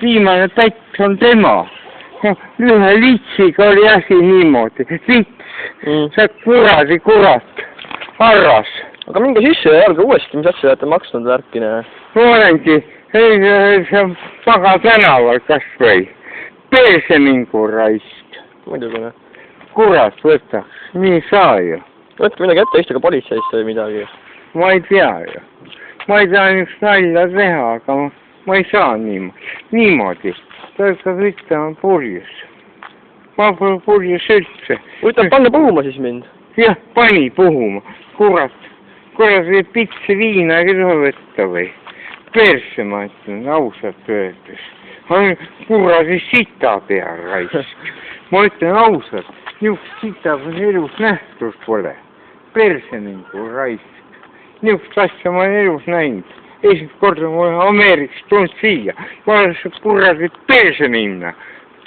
viimane pätt on tema. Ühe litsiga oli asi niimoodi. Lits, see kuradi kurat, arras. Aga minge sisse ja jalga uuesti, mis asja olete maksnud värkine? Ma olengi, see paga tänaval kas või. Perse mingu raisk. Muidugi, ne? Kurat võtaks, nii saa ju. Võtke midagi ette, istuge politseisse või midagi. Ma ei tea ju. Ma ei taha niisugust nalja teha, aga ma ei saa niimoodi. Ta hakkab ütlema purjus. Ma pole purjus üldse. Võtab panna puhuma siis mind? Jah, pani puhuma. Kurat pitsi viina ei tohi võtta või? Perse ma ütlen, ausalt öeldes. Kuradi sita peal raisk. Ma ütlen ausalt, niisugust sita elus nähtud pole. Perse mingu raisk. Niisugust asja ma olen elus näinud. Esimest korda ma olen Ameerikast tulnud siia. Ma olen see kuradi perse minna.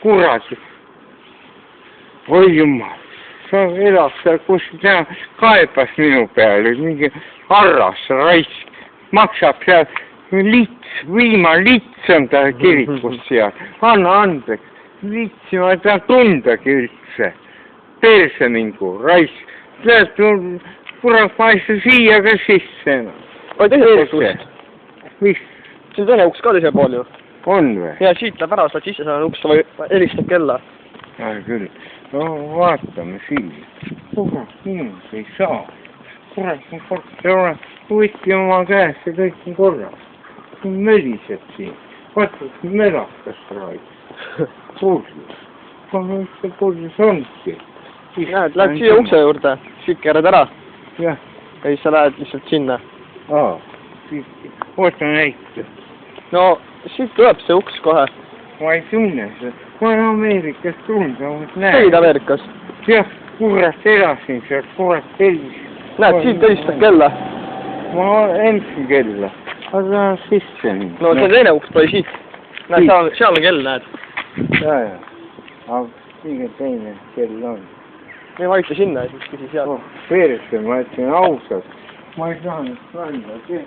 Kuradi. Oi jumal. Sa elad seal, kus ta kaebas minu peale. Mingi arras raisk. Maksab seal lits, viimane lits on ta kirikus seal. Anna andeks. Litsi ma ei taha tundagi üldse. Perse mingu raisk. Tead, kurat, ma ei saa siia ka sisse enam. Oi, teisel uksust. Mis? See on teine uks ka teisel pool ju. On või? Ja siit läheb ära, saad sisse saada uks, või helistad kella. Ja küll. No vaatame siia. Kurat, minus ei saa. Kurat, ma korda olen. Võtki oma käest ja kõik on korras. Möliseb siin. Vaata, melakas raisk. Purjus. Mis see purjus ongi? Näed, lähed siia ukse juurde, siit keerad ära. Jah. Ja siis sa lähed lihtsalt sinna. Oota näite. No, siit tuleb see uks kohe. Ma ei tunne seda. Ma olen Ameerikast tulnud, ma Tegid Ameerikas? Jah, kurat elasin seal, kurat helis. Näed, siit helistad kella. Ma ensin kella. Aga sisse mind. No see on teine uks, toi siit. Näed, seal on kell, näed. Ja. Aga kõige teine kell on. Me vajuta sinna ja siis küsi seal. Perse, ma ütlen ausalt. Ma ei saanud välja.